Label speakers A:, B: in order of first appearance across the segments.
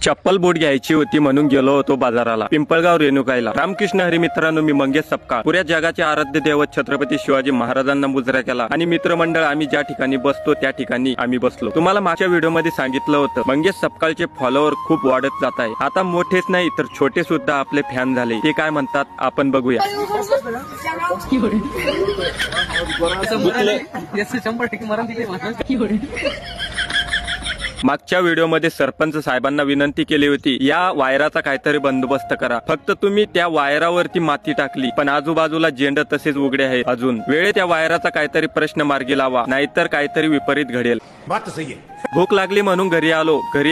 A: चप्पल बूट घ्यायची होती म्हणून गेलो होतो बाजाराला, पिंपळगाव रेणुकाईला। रामकृष्ण हरी मित्रांनो, मी मंगेश सपकाळ। पुऱ्या जगाचे आराध्य दैवत छत्रपती शिवाजी महाराजांना मुजरा केला आणि मित्रमंडळ आम्ही ज्या ठिकाणी बसतो त्या ठिकाणी आम्ही बसलो। तुम्हाला मागच्या व्हिडिओ मध्ये सांगितलं होतं मंगेश सपकाळचे फॉलोअर खूप वाढत जात आहे। आता मोठेच नाही तर छोटे सुद्धा आपले फॅन झाले। ते काय म्हणतात आपण बघूया। मागच्या व्हिडिओमध्ये सरपंच साहेबांना विनंती केली होती, या वायराचा काहीतरी बंदोबस्त करा। फक्त तुम्ही त्या वायरावरती माती टाकली पण आजूबाजूला जेंड तसेच उघडे आहेत। अजून वेळेत त्या वायराचा काहीतरी प्रश्न मार्गी लावा, नाहीतर काहीतरी विपरीत घडेल। बात सही आहे। भूक लागली म्हणून घरी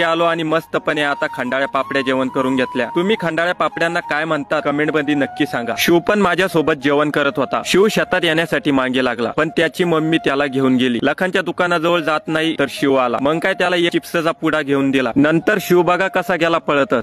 A: आलो आणि मस्तपणे आता खंडाळ्या पापड्या जेवण करून घेतल्या। तुम्ही खंडाळ्या पापड्यांना काय म्हणता कमेंट मध्ये नक्की सांगा। शिव पण माझ्या सोबत जेवण करत होता। शिव शेतात येण्यासाठी मागे लागला पण त्याची मम्मी त्याला घेऊन गेली। लखनच्या दुकानाजवळ जात नाही तर शिव आला, मग काय त्याला एक चिप्सचा पुडा घेऊन दिला। नंतर शिव बघा कसा गेला पळत।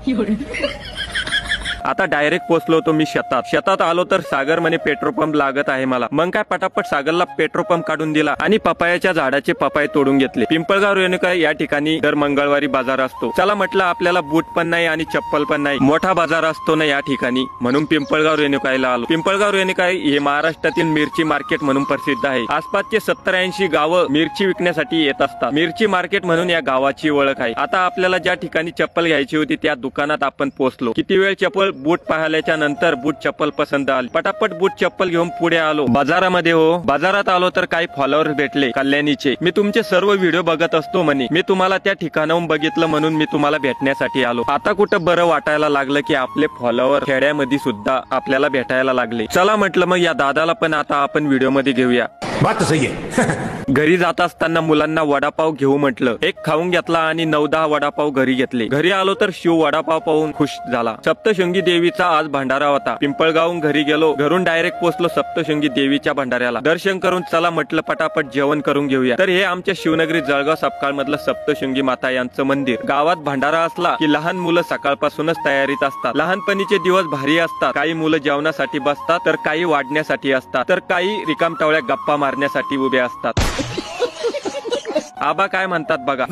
A: आता डायरेक्ट पोहोचलो होतो मी शेतात आलो तर सागर म्हणे पेट्रोल पंप लागत आहे मला। मग काय पटापट सागरला पेट्रोल पंप काढून दिला आणि पपायाच्या झाडाचे पपाये तोडून घेतले। पिंपळगाव रेणुकाई या ठिकाणी दर मंगळवारी बाजार असतो। चला म्हटलं आपल्याला बूट पण नाही आणि चप्पल पण नाही, मोठा बाजार असतो ना या ठिकाणी, म्हणून पिंपळगाव रेणुकाईला आलो। पिंपळगाव रेणुकाई हे महाराष्ट्रातील मिरची मार्केट म्हणून प्रसिद्ध आहे। आसपासचे 70-80 गावं मिरची विकण्यासाठी येत असतात। मिरची मार्केट म्हणून या गावाची ओळख आहे। आता आपल्याला ज्या ठिकाणी चप्पल घ्यायची होती त्या दुकानात आपण पोहोचलो। किती वेळ चप्पल बूट पाहिल्याच्या नंतर बूट चप्पल पसंत आली। पटापट बूट चप्पल घेऊन पुढे आलो बाजारामध्ये। बाजारात आलो तर काही फॉलोअर भेटले कल्याणीचे। मी तुमचे सर्व व्हिडिओ बघत असतो म्हणे, मी तुम्हाला त्या ठिकाणाहून बघितलं म्हणून मी तुम्हाला भेटण्यासाठी आलो। आता कुठं बरं वाटायला लागलं की आपले फॉलोअर खेड्यामध्ये सुद्धा आपल्याला भेटायला लागले। चला म्हटलं मग या दादाला पण आता आपण व्हिडिओ मध्ये घेऊया। बात सही आहे। घरी जात असताना मुलांना वडापाव घेऊ म्हटलं, एक खाऊन घेतला आणि 9-10 वडापाव घरी घेतले। घरी आलो तर शिव वडापाव पाहून खुश झाला। सप्तशृंगी देवीचा आज भंडारा होता। पिंपळगावहून घरी गेलो, घरून डायरेक्ट पोहोचलो सप्तशृंगी देवीच्या भंडाऱ्याला। दर्शन करून चला म्हटलं पटापट जेवण करून घेऊया। तर हे आमच्या शिवनगरी जळगाव सपकाळ मधलं सप्तशृंगी माता यांचं मंदिर। गावात भंडारा असला की लहान मुलं सकाळपासूनच तयारीत असतात। लहानपणीचे दिवस भारी असतात। काही मुलं जेवणासाठी बसतात तर काही वाढण्यासाठी असतात, तर काही रिकामटावळ्या गप्पा मारण्यासाठी उभे असतात। आबा काय म्हणतात बघा।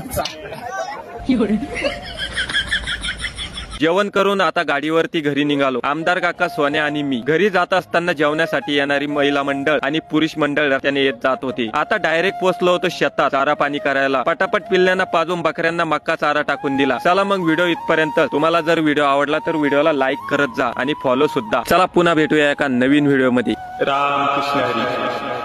A: जेवण करून आता गाडीवरती घरी निघालो। आमदार काका, सोन्या आणि मी। घरी जात असताना जेवणासाठी येणारी महिला मंडळ आणि पुरुष मंडळ त्याने येत जात होते। आता डायरेक्ट पोहोचलो होतो शेतात चारा पाणी करायला। पटापट पिल्ल्यांना पाजून बकऱ्यांना मक्का चारा टाकून दिला। चला मग व्हिडिओ इथपर्यंत। तुम्हाला जर व्हिडिओ आवडला तर व्हिडिओला लाईक करत जा आणि फॉलो सुद्धा। चला पुन्हा भेटूया एका नवीन व्हिडिओ मध्ये। रामकृष्ण हरी।